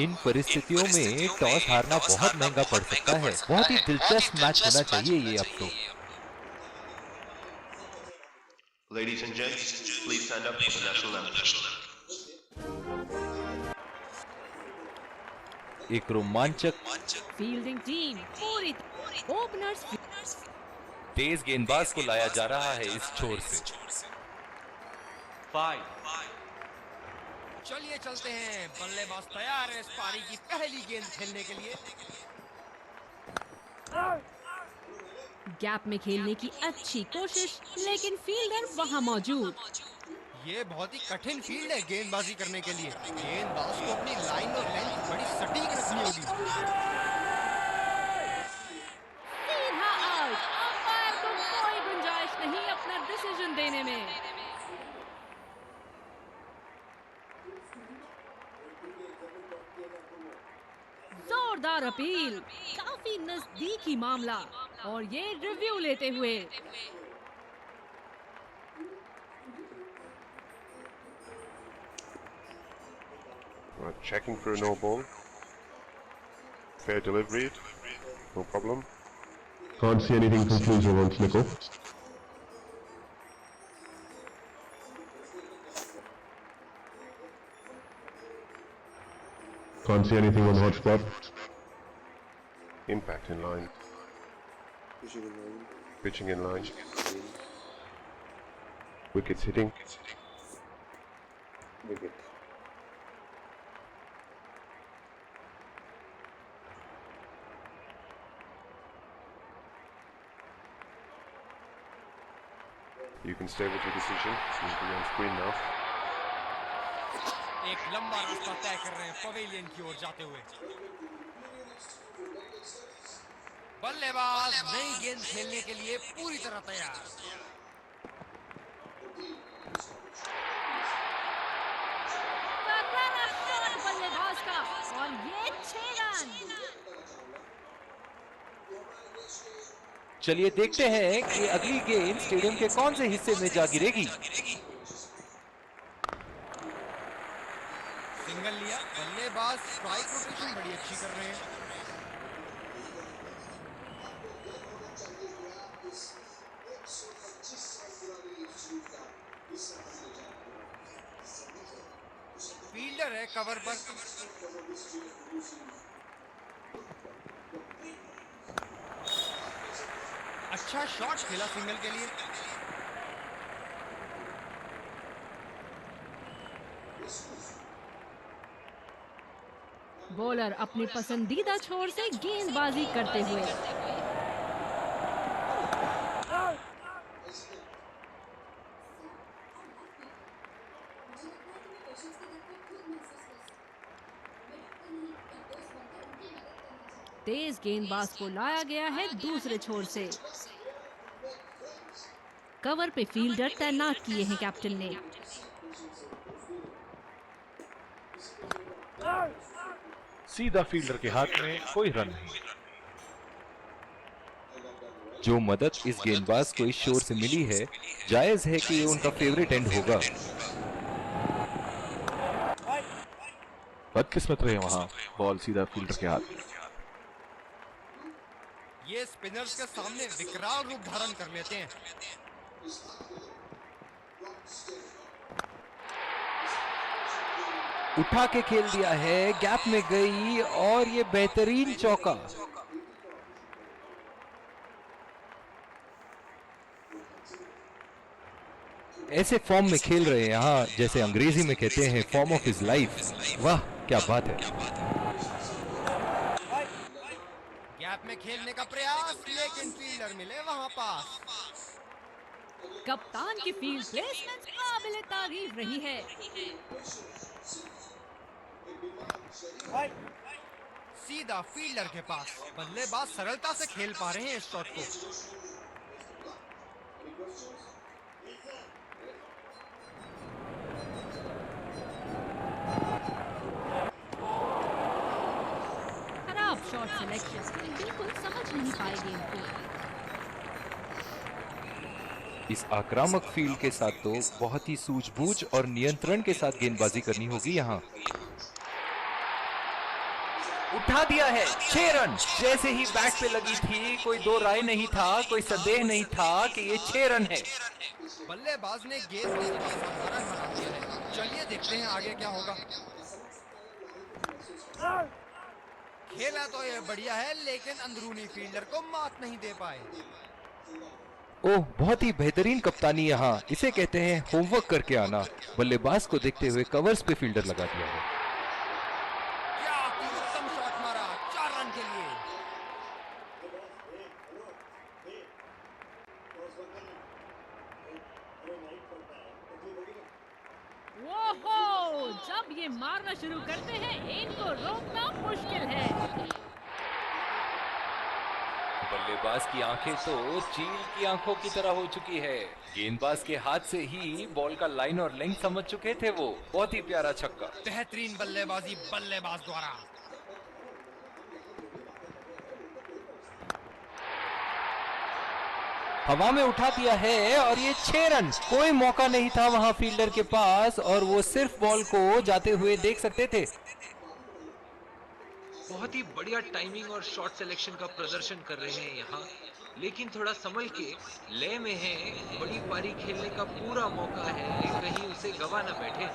इन परिस्थितियों में टॉस हारना बहुत महंगा पड़ सकता है। बहुत ही दिलचस्प मैच होना चाहिए ये अब तो। Ladies and gents, please stand up for the national anthem. एक रोमांचक फील्डिंग टीम पूरी ओपनर्स तेज गेंदबाज को लाया जा रहा है इस छोर से। 5. चलिए चलते हैं, बल्लेबाज तैयार है इस पारी की पहली गेंद खेलने के लिए। गैप में खेलने की अच्छी कोशिश, लेकिन फील्डर वहां मौजूद। ये बहुत ही कठिन फील्ड है गेंदबाजी करने के लिए। गेंदबाज को अपनी लाइन और लेंथ बड़ी सटीक रखनी होगी। सीधा आउट। अंपायर को कोई गुंजाइश नहीं अपना डिसीजन देने में। जोरदार अपील, काफी नजदीकी मामला, और ये रिव्यू लेते हुए। Checking for a no ball. Fair delivery. No problem. Can't see anything conclusive on Slickle. Can't see anything on hotspot. Impact in line. Pitching in line. Wickets hitting. Wicket. You can stay with your decision. Seems to be on screen now. एक लंबा रास्ता तय कर रहे हैं pavilion की ओर जाते हुए। बल्लेबाज नई गेंद खेलने के लिए पूरी तरह तैयार। तगड़ा शॉट बल्लेबाज का, और ये 6 रन। चलिए देखते हैं कि अगली गेंद स्टेडियम के कौन से हिस्से में जा गिरेगी। सिंगल लिया, बल्लेबाज स्ट्राइक रोटेशन बड़ी अच्छी कर रहे हैं। फील्डर है कवर पर। अच्छा शॉट खेला सिंगल के लिए। बॉलर अपनी पसंदीदा छोर से गेंदबाजी करते हुए। तेज गेंदबाज को लाया गया है दूसरे छोर से। कवर पे फील्डर तैनात किए हैं कैप्टन ने। सीधा फील्डर के हाथ में, कोई रन नहीं। जो मदद इस गेंदबाज को इस शोर से मिली है, जायज है कि ये उनका फेवरेट एंड होगा। बदकिस्मत रहे वहां, बॉल सीधा फील्डर के हाथ में। ये स्पिनर्स के सामने विकराल रूप धारण कर लेते हैं। उठा के खेल दिया है, गैप में गई, और ये बेहतरीन चौका। ऐसे फॉर्म में खेल रहे हैं यहाँ, जैसे अंग्रेजी में कहते हैं फॉर्म ऑफ हिज लाइफ। वाह क्या बात है। गैप में खेलने का प्रयास, लेकिन फील्डर मिले वहां पास। कप्तान की फील्ड प्लेसमेंट काबिल तारीफ रही है। सीधा फील्डर के पास, बल्लेबाज सरलता से खेल पा रहे हैं इस शॉट को। खराब शॉट सिलेक्शन, बिल्कुल समझ नहीं पाए गेम को। इस आक्रामक फील्ड के साथ तो बहुत ही सूझबूझ और नियंत्रण के साथ गेंदबाजी करनी होगी यहाँ। उठा दिया है 6 रन। जैसे ही बैट पे लगी थी कोई दो राय नहीं था, कोई संदेह नहीं था कि ये 6 रन है। बल्लेबाज ने गेंद के पास अपना रन बना दिया है। चलिए देखते हैं आगे क्या होगा। खेला तो ये बढ़िया है, लेकिन अंदरूनी फील्डर को मात नहीं दे पाए। ओह, बहुत ही बेहतरीन कप्तानी यहाँ। इसे कहते हैं होमवर्क करके आना। बल्लेबाज को देखते हुए कवर्स पे फील्डर लगा दिया है। क्या उत्तम शॉट मारा 4 रन के लिए। ओहो, जब ये मारना शुरू करते हैं इनको रोकना मुश्किल है। बल्लेबाज की आंखें तो चील की आंखों की तरह हो चुकी है। गेंदबाज के हाथ से ही बॉल का लाइन और लेंथ समझ चुके थे वो। बहुत ही प्यारा छक्का। बेहतरीन बल्लेबाजी बल्लेबाज द्वारा। हवा में उठा दिया है और ये 6 रन। कोई मौका नहीं था वहां फील्डर के पास और वो सिर्फ बॉल को जाते हुए देख सकते थे। बहुत ही बढ़िया टाइमिंग और शॉट सिलेक्शन का प्रदर्शन कर रहे हैं यहाँ, लेकिन थोड़ा संभल के लय में है। बड़ी पारी खेलने का पूरा मौका है, कहीं उसे गवा न बैठे।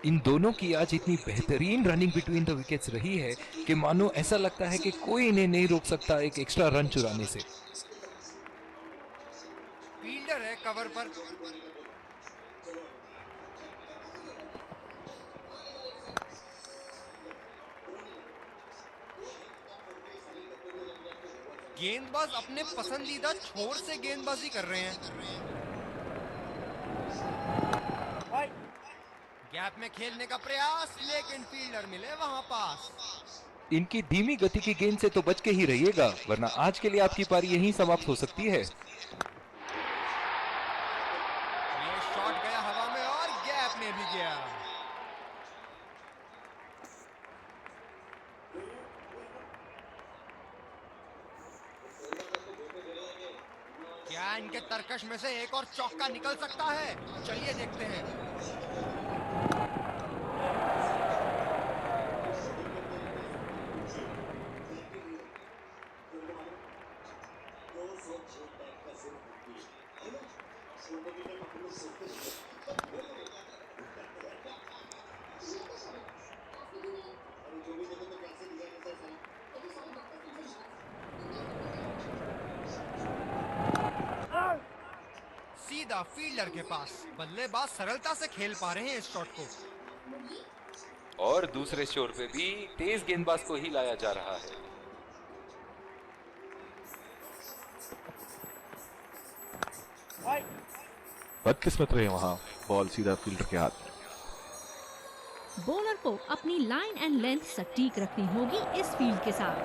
इन दोनों की आज इतनी बेहतरीन रनिंग बिटवीन द विकेट्स रही है कि मानो ऐसा लगता है कि कोई इन्हें नहीं रोक सकता एक एक्स्ट्रा रन चुराने से। फील्डर है कवर पर। गेंदबाज अपने पसंदीदा छोर से गेंदबाजी कर रहे हैं। गैप में खेलने का प्रयास, लेकिन फील्डर मिले वहां पास। इनकी धीमी गति की गेंद से तो बच के ही रहिएगा, वरना आज के लिए आपकी पारी यहीं समाप्त हो सकती है। ये शॉट गया हवा में और गैप में भी गया। क्या इनके तरकश में से एक और चौका निकल सकता है? चलिए देखते हैं। सीधा फील्डर के पास। बल्लेबाज सरलता से खेल पा रहे हैं इस शॉट को। और दूसरे छोर पे भी तेज गेंदबाज को ही लाया जा रहा है। बदकिस्मत रहे वहां, बॉल सीधा फील्डर के हाथ में। बॉलर को अपनी लाइन एंड लेंथ सटीक रखनी होगी इस फील्ड के साथ।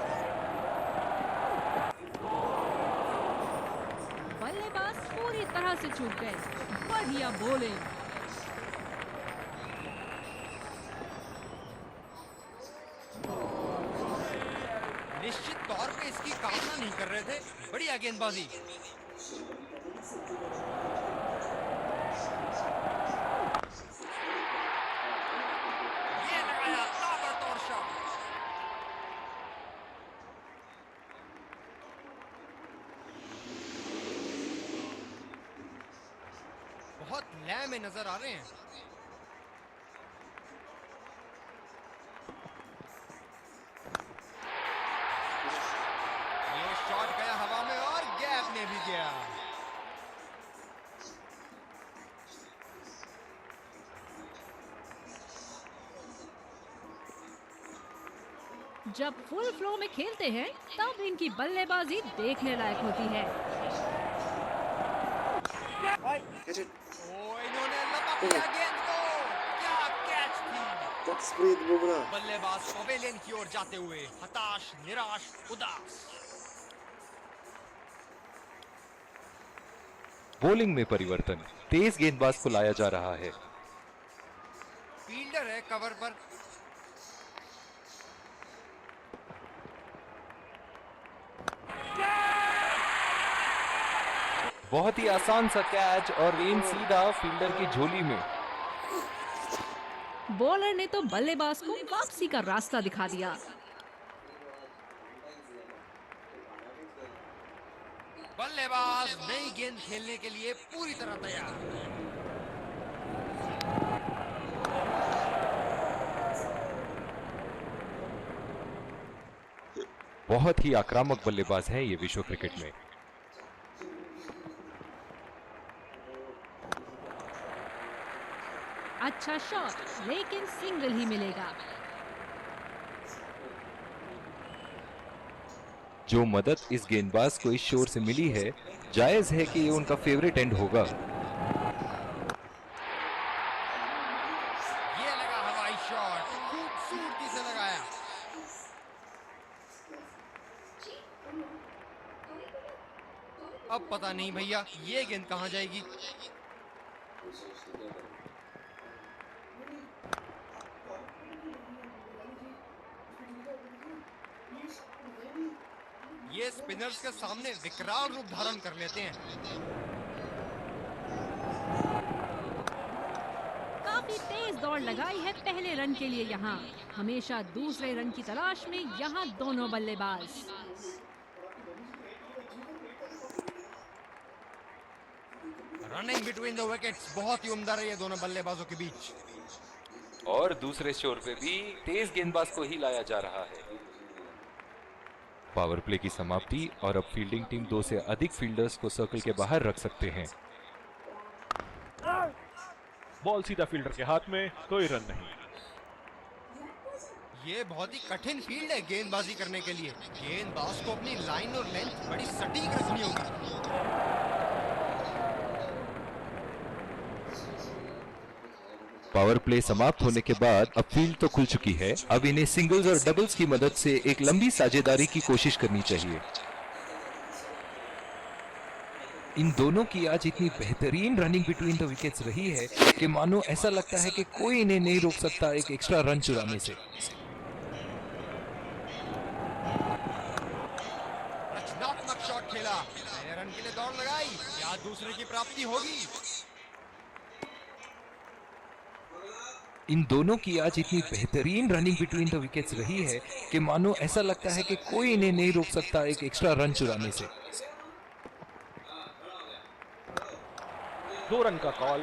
बल्लेबाज पूरी तरह से चूक गए। बढ़िया बॉलिंग। निश्चित तौर पे इसकी कामना नहीं कर रहे थे। बढ़िया गेंदबाजी। ये लगाया ताबड़तोड़ शॉट। बहुत लय में नजर आ रहे हैं। ये शॉट गया हवा में और गैप में भी गया। जब फुल फ्लो में खेलते हैं तब इनकी बल्लेबाजी देखने लायक होती है। इन्होंने लपक लिया गेंद को। क्या कैच थी। बल्लेबाज पवेलियन की ओर जाते हुए हताश, निराश, उदास। बॉलिंग में परिवर्तन। तेज गेंदबाज को लाया जा रहा है। फील्डर है कवर पर। बहुत ही आसान सा कैच और गेंद सीधा फील्डर की झोली में। बॉलर ने तो बल्लेबाज को वापसी का रास्ता दिखा दिया। बल्लेबाज नई गेंद खेलने के लिए पूरी तरह तैयार। बहुत ही आक्रामक बल्लेबाज है ये विश्व क्रिकेट में। अच्छा शॉट, लेकिन सिंगल ही मिलेगा। जो मदद इस गेंदबाज को इस शोर से मिली है, जायज है कि ये उनका फेवरेट एंड होगा। ये लगा हवाई शॉट, खूबसूरती से लगाया। अब पता नहीं भैया ये गेंद कहां जाएगी। ये स्पिनर्स के सामने विकराल रूप धारण कर लेते हैं। काफी तेज दौड़ लगाई है पहले रन के लिए यहाँ। हमेशा दूसरे रन की तलाश में यहाँ दोनों बल्लेबाज। रनिंग बिटवीन द विकेट्स बहुत ही उम्दा रही है दोनों बल्लेबाजों के बीच। और दूसरे शोर पे भी तेज गेंदबाज को ही लाया जा रहा है। पावर प्ले की समाप्ति और अब फील्डिंग टीम 2 से अधिक फील्डर्स को सर्कल के बाहर रख सकते हैं। बॉल सीधा फील्डर के हाथ में, कोई रन नहीं। ये बहुत ही कठिन फील्ड है गेंदबाजी करने के लिए। गेंदबाज को अपनी लाइन और लेंथ बड़ी सटीक रखनी होगी। पावर प्ले समाप्त होने के बाद अब फील्ड तो खुल चुकी है। अब इन्हें सिंगल्स और डबल्स की मदद से एक लंबी साझेदारी की कोशिश करनी चाहिए। इन दोनों की आज इतनी बेहतरीन रनिंग बिटवीन द विकेट्स रही है कि मानो ऐसा लगता है कि कोई इन्हें नहीं रोक सकता एक एक्स्ट्रा रन चुराने से। रचनात्मक शॉट खेला, पहले रन के लिए दौड़ लगाई, या दूसरे की प्राप्ति होगी। इन दोनों की आज इतनी बेहतरीन रनिंग बिटवीन द विकेट्स रही है कि मानो ऐसा लगता है कि कोई इन्हें नहीं रोक सकता एक एक्स्ट्रा रन चुराने से। 2 रन का कॉल।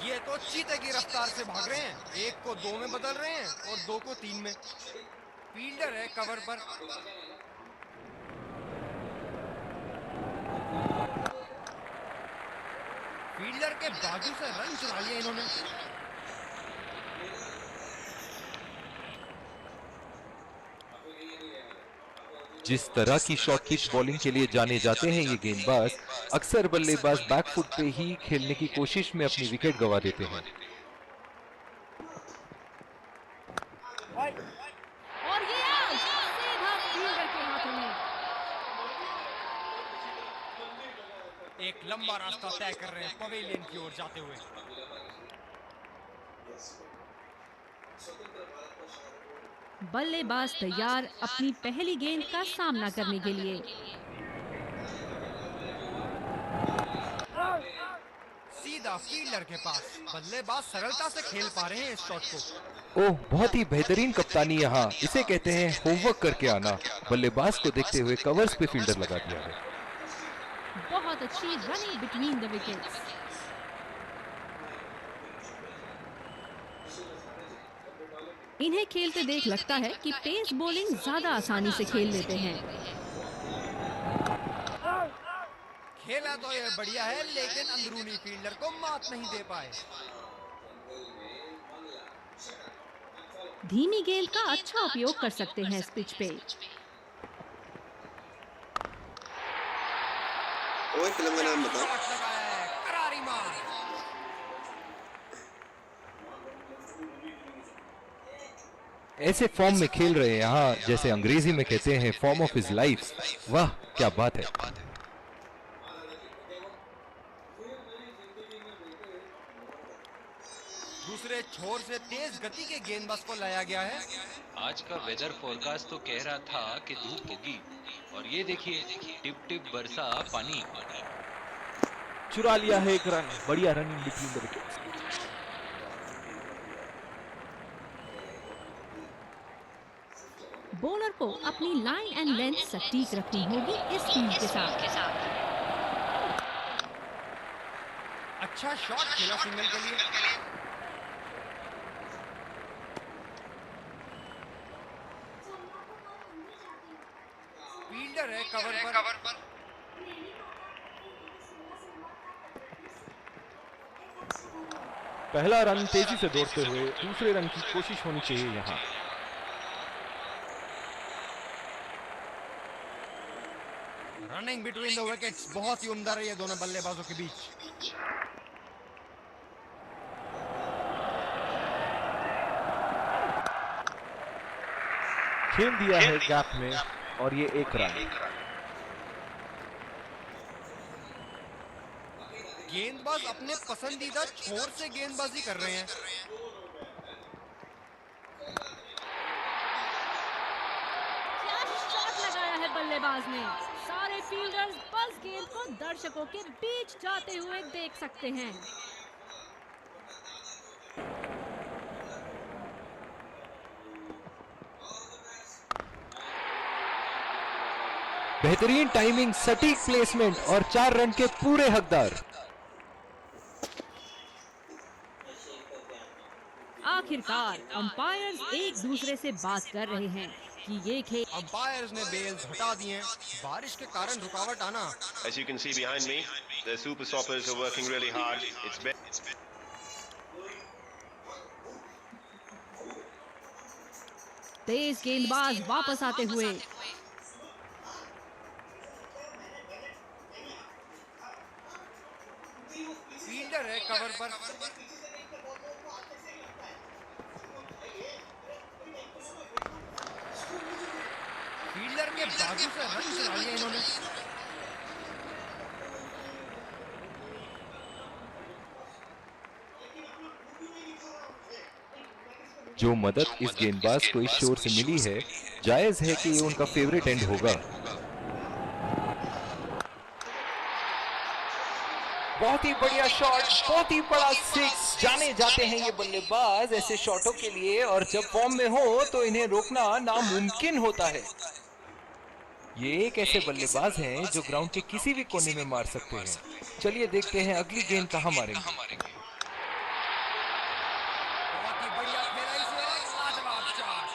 ये तो चीते की रफ्तार से भाग रहे हैं। 1 को 2 में बदल रहे हैं और 2 को 3 में। फील्डर है कवर पर। फील्डर के बाजू से रन चुरा लिया इन्होंने। जिस तरह की शॉर्ट पिच बॉलिंग के लिए जाने जाते हैं ये गेंदबाज, अक्सर बल्लेबाज बैकफुट पे ही खेलने की कोशिश में अपनी विकेट गंवा देते हैं। और ये आउट, सीधा फील्डर के हाथों में। एक लंबा रास्ता तय कर रहे हैं पवेलियन की ओर जाते हुए। बल्लेबाज तैयार अपनी पहली गेंद का सामना करने के लिए। सीधा फील्डर के पास। बल्लेबाज सरलता से खेल पा रहे हैं इस शॉट को। ओह, बहुत ही बेहतरीन कप्तानी यहाँ। इसे कहते हैं होमवर्क करके आना। बल्लेबाज को देखते हुए कवर्स पे फील्डर लगा दिया है। बहुत अच्छी रनिंग बिटवीन द विकेट्स। इन्हें खेलते देख लगता है कि पेस बॉलिंग ज्यादा आसानी से खेल लेते हैं। खेला तो ये बढ़िया है, लेकिन अंदरूनी फील्डर को मात नहीं दे पाए। धीमी गेंद का अच्छा उपयोग कर सकते हैं इस पिच पे। ओए फिल्म का नाम बताओ। शॉट लगाया है, करारी मार। ऐसे फॉर्म में खेल रहे हैं यहाँ, जैसे अंग्रेजी में कहते हैं फॉर्म ऑफ हिज लाइफ। वाह क्या बात है। दूसरे छोर से तेज गति के गेंदबाज को लाया गया है। आज का वेदर फोरकास्ट तो कह रहा था कि धूप होगी और ये देखिए टिप टिप बरसा पानी। चुरा लिया है एक रन। बढ़िया run in between the wickets. Bowler को अपनी लाइन एंड लेंथ सटीक रखनी होगी इस फील्ड के साथ। अच्छा शॉट खेला सिंगल के लिए। फील्डर है कवर पर। पहला रन तेजी से दौड़ते हुए दूसरे रन की कोशिश होनी चाहिए यहाँ। रनिंग बिटवीन द विकेट्स बहुत ही उम्दा रही है दोनों बल्लेबाजों के बीच। खेल दिया है गैप में और ये एक रन। गेंदबाज अपने पसंदीदा छोर से गेंदबाजी कर रहे हैं। क्या शॉट लगाया है बल्लेबाज ने। सारे फील्डर्स बस गेंद को दर्शकों के बीच जाते हुए देख सकते हैं। बेहतरीन टाइमिंग, सटीक प्लेसमेंट और 4 रन के पूरे हकदार। आखिरकार अंपायर्स एक दूसरे से बात कर रहे हैं कि ये खेल। अंपायर्स ने बेल्स हटा दिए। बारिश के कारण रुकावट आना। As you can see behind me, the super stoppers are working really hard. तेज गेंदबाज वापस आते हुए। फील्डर है कवर पर। फील्डर के बाजू से रन चला लिया इन्होंने। जो मदद इस गेंदबाज को इस शोर से मिली है, जायज है कि ये उनका फेवरेट एंड होगा। बहुत ही बढ़िया शॉट, बहुत ही बड़ा सिक्स। जाने जाते हैं ये बल्लेबाज ऐसे शॉटों के लिए, और जब फॉर्म में हो तो इन्हें रोकना नामुमकिन होता है। ये एक ऐसे बल्लेबाज हैं जो ग्राउंड के किसी भी कोने में मार सकते हैं। चलिए देखते हैं अगली गेंद कहां मारेंगे। बहुत ही बढ़िया खेला इसे। लाजवाब शॉट।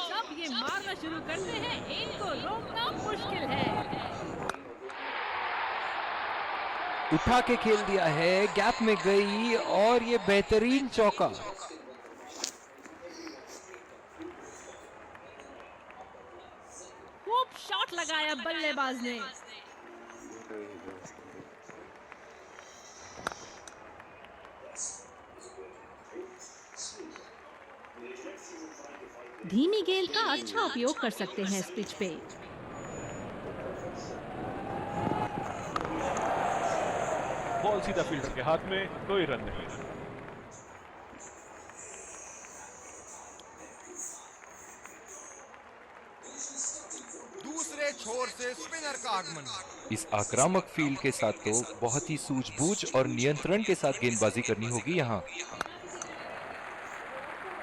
जब ये मारना शुरू करते हैं इनको रोकना मुश्किल है। उठा के खेल दिया है, गैप में गई और ये बेहतरीन चौका। खूब शॉट लगाया बल्लेबाज ने। धीमी गेंद का अच्छा उपयोग कर सकते हैं इस पिच पे। बॉल सीधा फील्डर के हाथ में, कोई रन नहीं। दूसरे छोर से स्पिनर का आगमन। इस आक्रामक फील्ड के साथ तो बहुत ही सूझबूझ और नियंत्रण के साथ गेंदबाजी करनी होगी यहाँ।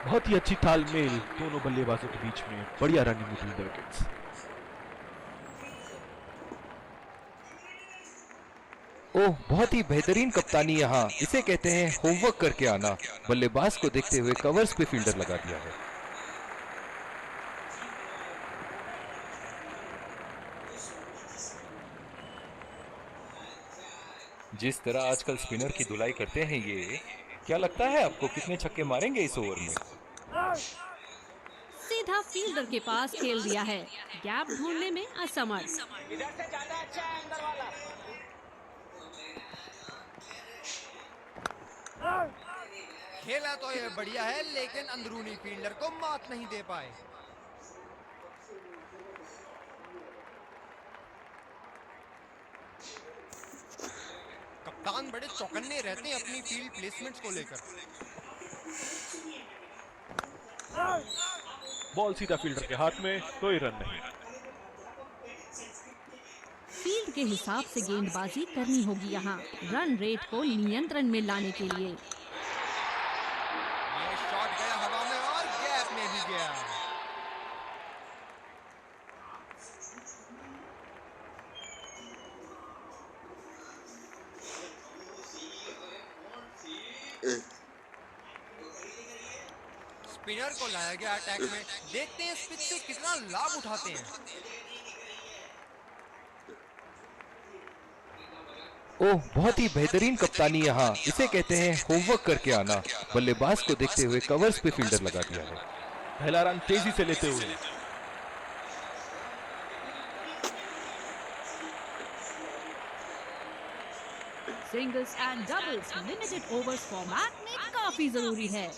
बहुत ही अच्छी तालमेल दोनों बल्लेबाजों के बीच में। बढ़िया रनिंग बिटवीन द विकेट्स। ओह, बहुत ही बेहतरीन कप्तानी यहाँ। इसे कहते हैं होमवर्क करके आना। बल्लेबाज को देखते हुए कवर्स पे फील्डर लगा दिया है। जिस तरह आजकल स्पिनर की धुलाई करते हैं ये, क्या लगता है आपको कितने छक्के मारेंगे इस ओवर में? सीधा फील्डर के पास खेल दिया है, गैप ढूंढने में असमर्थ। खेला तो ये बढ़िया है, लेकिन अंदरूनी फील्डर को मात नहीं दे पाए। चौकन्ने रहते हैं अपनी फील्ड प्लेसमेंट्स को लेकर। बॉल सीधा फील्डर के हाथ में, कोई रन नहीं। फील्ड के हिसाब से गेंदबाजी करनी होगी यहाँ, रन रेट को नियंत्रण में लाने के लिए। ये शॉट गया हवा में और गैप में भी गया। स्पिनर को लाया गया अटैक में, देखते हैं इस पिच से कितना लाभ उठाते हैं। ओह, बहुत ही बेहतरीन कप्तानी यहाँ, इसे कहते हैं होमवर्क करके आना। बल्लेबाज को देखते हुए कवर्स पे फील्डर लगा दिया है। पहला रन तेजी से लेते हुए। Singles and doubles limited overs format में काफी जरूरी है।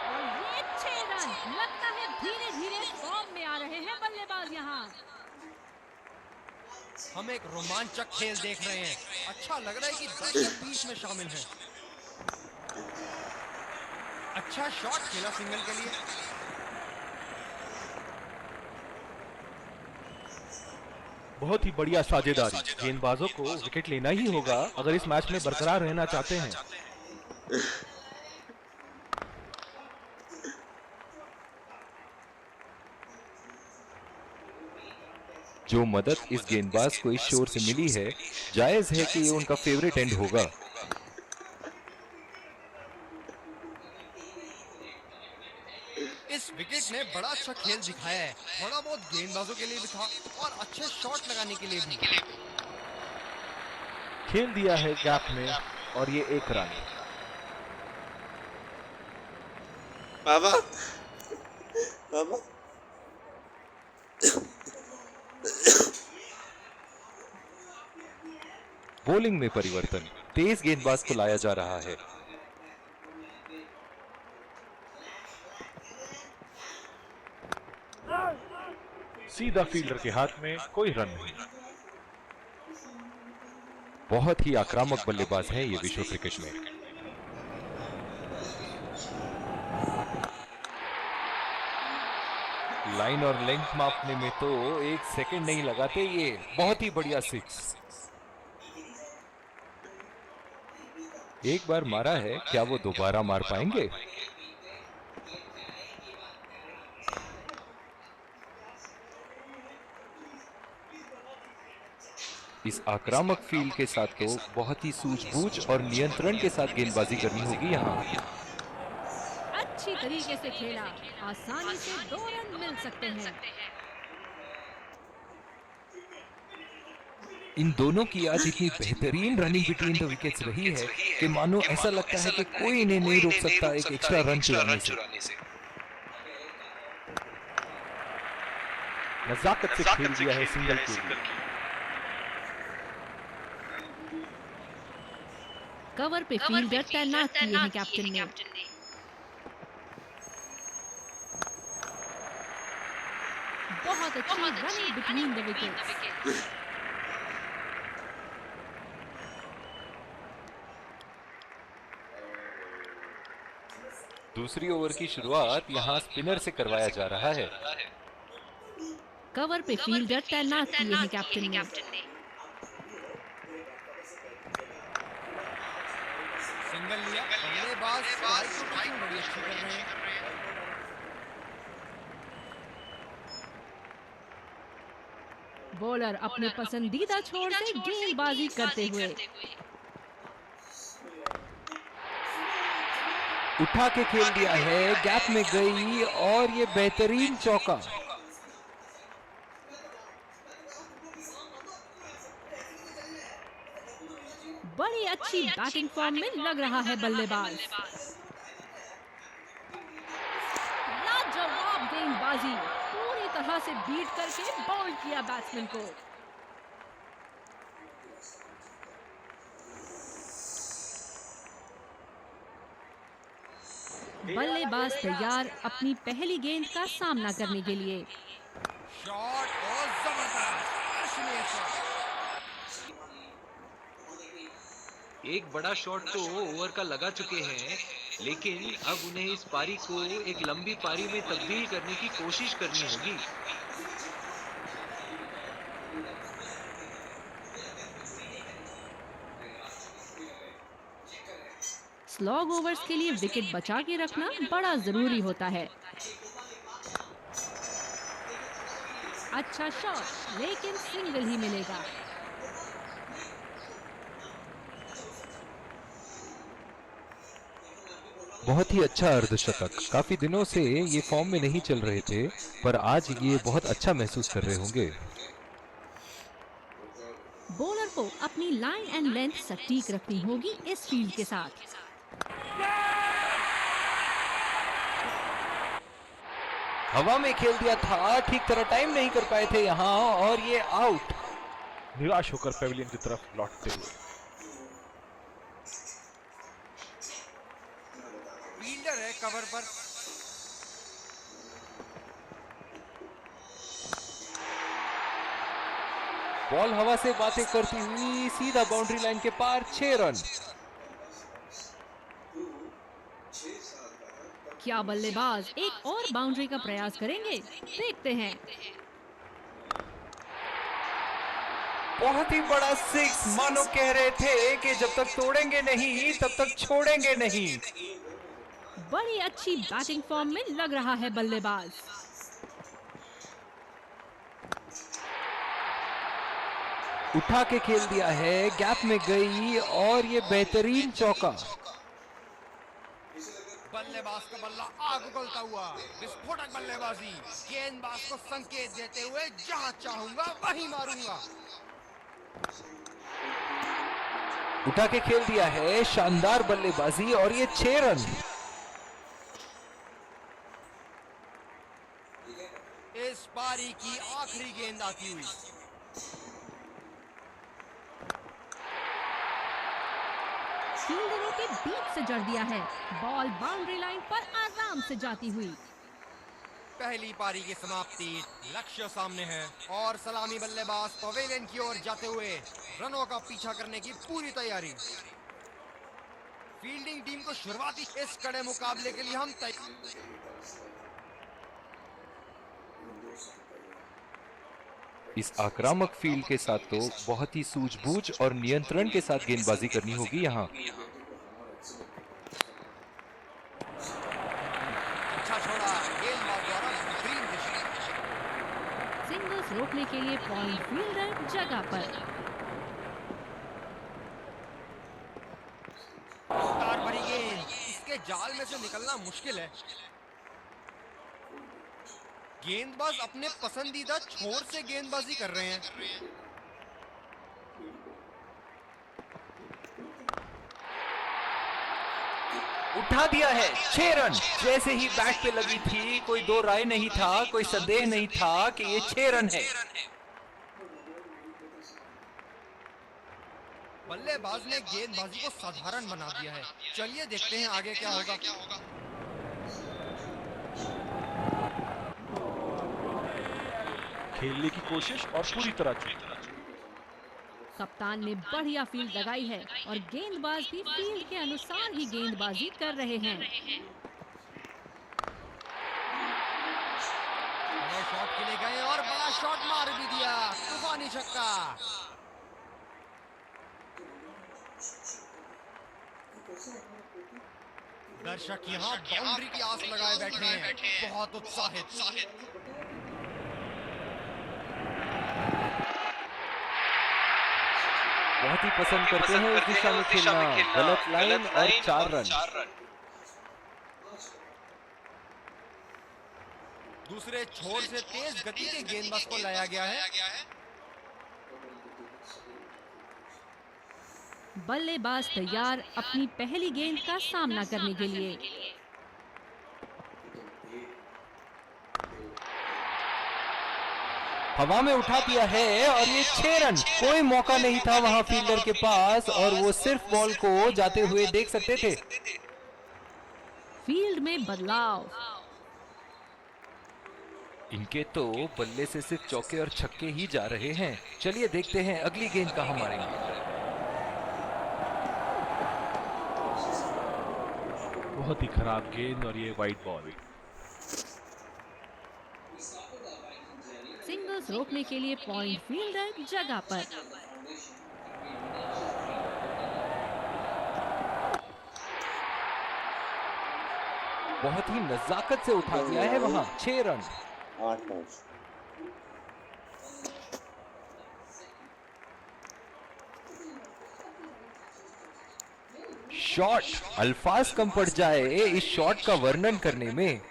और ये 6 रन, लगता है धीरे धीरे फॉर्म में आ रहे हैं बल्लेबाज यहाँ। हम एक रोमांचक खेल देख रहे हैं, अच्छा लग रहा है कि दर्शक बीच में शामिल हैं। अच्छा शॉट खेला सिंगल के लिए। बहुत ही बढ़िया साझेदारी। गेंदबाजों को विकेट लेना ही होगा अगर इस मैच में बरकरार रहना चाहते हैं। जो मदद इस गेंदबाज को इस शोर से मिली है, जायज है कि ये उनका फेवरेट एंड होगा। इस विकेट ने बड़ा अच्छा खेल दिखाया है, थोड़ा बहुत गेंदबाजों के लिए भी था और अच्छे शॉट लगाने के लिए भी। खेल दिया है गैप में और ये 1 रन। बाबा बाबा बॉलिंग में परिवर्तन, तेज गेंदबाज को लाया जा रहा है। सीधा फील्डर के हाथ में, कोई रन नहीं। बहुत ही आक्रामक बल्लेबाज है ये विश्व क्रिकेट में। लाइन और लेंथ मापने में तो 1 सेकंड नहीं लगाते ये। बहुत ही बढ़िया 6। एक बार मारा है, क्या वो दोबारा मार पाएंगे? इस आक्रामक फील्ड के साथ तो बहुत ही सूझबूझ और नियंत्रण के साथ गेंदबाजी करनी होगी यहाँ। अच्छी तरीके से खेला, आसानी से 2 रन मिल सकते हैं। इन दोनों की आज इतनी बेहतरीन रनिंग बिटवीन द विकेट्स रही है कि मानो ऐसा लगता है कि कोई इन्हें नहीं रोक सकता एक एक्स्ट्रा रन चुराने से। नजाकत से खेल दिया है सिंगल के लिए। कवर पे फील्डर तैनात किए हैं कैप्टन ने। बहुत अच्छी रनिंग बिटवीन द विकेट्स। दूसरी ओवर की शुरुआत यहाँ स्पिनर से करवाया जा रहा है। कवर पे फील्डर तैनात किए हैं कैप्टन ने। सिंगल लिया, बल्लेबाज स्ट्राइक बड़ी अच्छी कर रहे हैं। बॉलर अपने पसंदीदा छोर से गेंदबाजी करते हुए उठा के खेल दिया है, गैप में गई और ये बेहतरीन चौका। बड़ी अच्छी बैटिंग फॉर्म में लग रहा है बल्लेबाज। लाजवाब गेंदबाजी, पूरी तरह से बीट करके बाउंड किया बैट्समैन को। बल्लेबाज तैयार अपनी पहली गेंद का सामना करने के लिए। शॉट एक बड़ा शॉट तो ओवर का लगा चुके हैं, लेकिन अब उन्हें इस पारी को एक लंबी पारी में तब्दील करने की कोशिश करनी होगी। स्लॉग ओवर्स के लिए विकेट बचा के रखना बड़ा जरूरी होता है। अच्छा शॉट, लेकिन सिंगल ही मिलेगा। बहुत ही अच्छा अर्धशतक। काफी दिनों से ये फॉर्म में नहीं चल रहे थे, पर आज ये बहुत अच्छा महसूस कर रहे होंगे। बॉलर को अपनी लाइन एंड लेंथ सटीक रखनी होगी इस फील्ड के साथ। हवा में खेल दिया था, ठीक तरह टाइम नहीं कर पाए थे यहाँ, और ये आउट। निराश होकर पेविलियन की तरफ लौटते हुए फील्डर है कवर पर। बॉल हवा से बातें करती हुई सीधा बाउंड्री लाइन के पार, 6 रन। क्या बल्लेबाज एक और बाउंड्री का प्रयास करेंगे? देखते हैं। बहुत ही बड़ा 6, मानो कह रहे थे कि जब तक तोड़ेंगे नहीं तब तक छोड़ेंगे नहीं। बड़ी अच्छी बैटिंग फॉर्म में लग रहा है बल्लेबाज। उठा के खेल दिया है, गैप में गई, और ये बेहतरीन चौका। बल्लेबाज का बल्ला आग उगलता हुआ, विस्फोटक बल्लेबाजी, गेंदबाज को संकेत देते हुए जहां चाहूंगा वहीं मारूंगा। उठा के खेल दिया है, शानदार बल्लेबाजी, और ये 6 रन। इस पारी की आखिरी गेंद आती हुई। फील्डरों के बीच से जड़ दिया है, बॉल बाउंड्री लाइन पर आराम से जाती हुई। पहली पारी की समाप्ति, लक्ष्य सामने है और सलामी बल्लेबाज पवेलियन की ओर जाते हुए रनों का पीछा करने की पूरी तैयारी। फील्डिंग टीम को शुरुआती इस कड़े मुकाबले के लिए हम तैयार। इस आक्रामक फील्ड के साथ तो बहुत ही सूझबूझ और नियंत्रण के साथ गेंदबाजी करनी होगी यहाँ। अच्छा छोड़ा, गेंदबाज द्वारा बेहतरीन दिशा। सिंगल्स रोकने के लिए पॉइंट फील्डर जगह पर। तार भरी गेंद, इसके जाल में से निकलना मुश्किल है। गेंदबाज अपने पसंदीदा छोर से गेंदबाजी कर रहे हैं। उठा दिया है, 6 रन। जैसे ही बैट पे लगी थी, कोई दो राय नहीं था, कोई संदेह नहीं था कि ये 6 रन है। बल्लेबाज ने गेंदबाजी को साधारण बना दिया है। चलिए देखते हैं आगे क्या होगा। खेलने की कोशिश और पूरी तरह चूक। कप्तान ने बढ़िया फील्ड लगाई है और गेंदबाज भी फील्ड के अनुसार ही गेंदबाजी कर रहे हैं। बड़े शॉट के लिए गए और बड़ा शॉट मार भी दिया, तूफानी छक्का। दर्शक यहाँ बाउंड्री की आस लगाए बैठे हैं, बहुत उत्साहित। बहुत ही पसंद करते हैं उस दिशा में खेलना। गलत लाइन और 4 रन। दूसरे छोर से तेज गति के गेंदबाज को लाया गया है। बल्लेबाज तैयार अपनी पहली गेंद का सामना करने के लिए। हवा में उठा दिया है और ये 6 रन। कोई मौका नहीं था वहां फील्डर के पास और वो सिर्फ बॉल को जाते हुए देख सकते थे। फील्ड में बदलाव। इनके तो बल्ले से सिर्फ चौके और छक्के ही जा रहे हैं। चलिए देखते हैं अगली गेंद कहां मारेंगे। बहुत ही खराब गेंद और ये वाइड बॉल। सिंगल्स रोकने के लिए पॉइंट फील्डर जगह पर। बहुत ही नजाकत से उठा दिया है वहां। 6 रन। 8 5। शॉट, अल्फाज कम पड़ जाए इस शॉट का वर्णन करने में।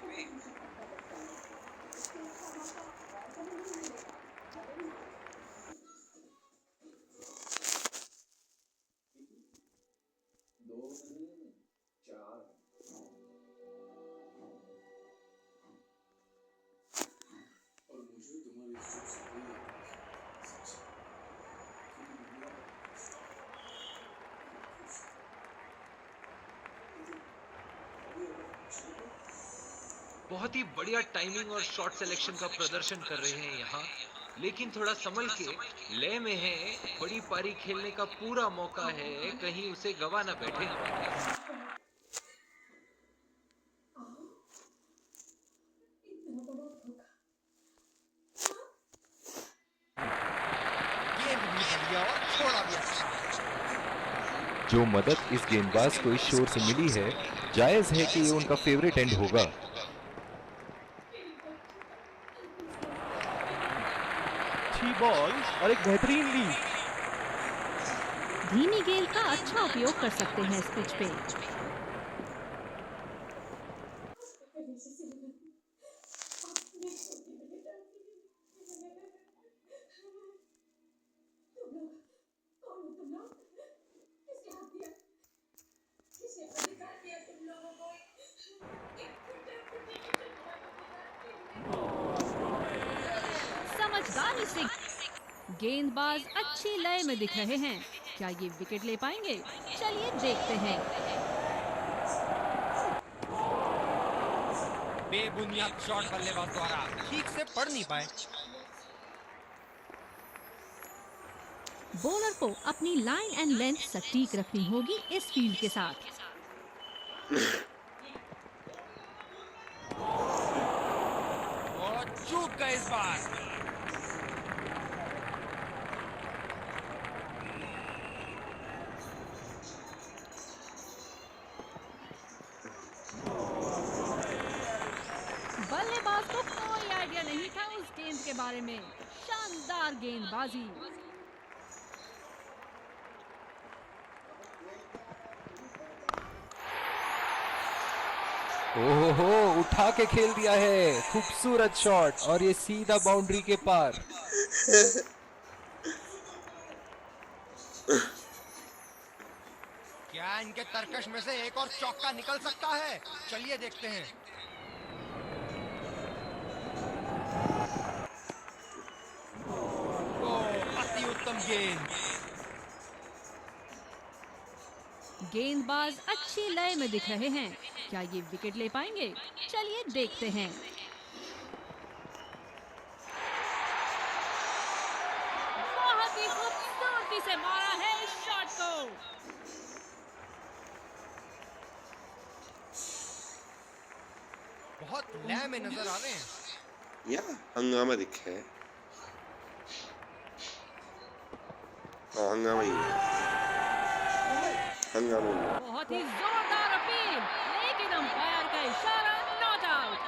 बहुत ही बढ़िया टाइमिंग और शॉट सिलेक्शन का प्रदर्शन कर रहे हैं यहाँ, लेकिन थोड़ा संभल के लय में है। बड़ी पारी खेलने का पूरा मौका है, कहीं उसे गवा ना बैठे। गेंद भी बढ़िया और छोड़ा भी अच्छा। जो मदद इस गेंदबाज को इस शोर से मिली है, जायज है कि ये उनका फेवरेट एंड होगा। अच्छी बॉल और एक बेहतरीन लीड। धीमी गेंद का अच्छा उपयोग कर सकते हैं इस पिच पे। समझदारी से गेंदबाज अच्छी लय में दिख रहे हैं। क्या ये विकेट ले पाएंगे? चलिए देखते हैं। बेबुनियाद शॉट बल्लेबाज द्वारा ठीक से पढ़ नहीं पाए। बॉलर को अपनी लाइन एंड लेंथ सटीक रखनी होगी इस फील्ड के साथ। और चूक गए इस बार। बल्लेबाज को कोई आइडिया नहीं था उस गेंद के बारे में। शानदार गेंदबाजी। ओहो, उठा के खेल दिया है। खूबसूरत शॉट और ये सीधा बाउंड्री के पार। क्या इनके तरकश में से एक और चौका निकल सकता है? चलिए देखते हैं। अति उत्तम गेंद। गेंदबाज अच्छी लय में दिख रहे हैं। क्या ये विकेट ले पाएंगे? चलिए देखते हैं। बहुत ही खूबसूरती से मारा है इस शॉट को। बहुत लय में नजर आ रहे हैं। या हंगामा दिखे है। हंगामा ही है। हंगामा ही है। बहुत ही जोरदार अपील, लेकिन अंपायर का इशारा नॉट आउट।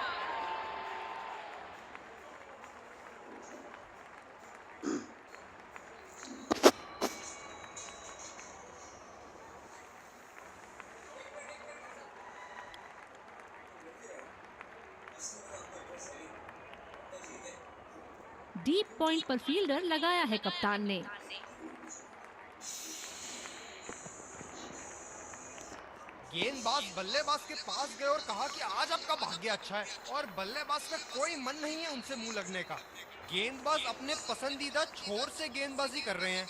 डीप पॉइंट पर फील्डर लगाया है कप्तान ने। गेंदबाज बल्लेबाज के पास गए और कहा कि आज आपका भाग्य अच्छा है, और बल्लेबाज का कोई मन नहीं है उनसे मुंह लगने का। गेंदबाज अपने पसंदीदा छोर से गेंदबाजी कर रहे हैं।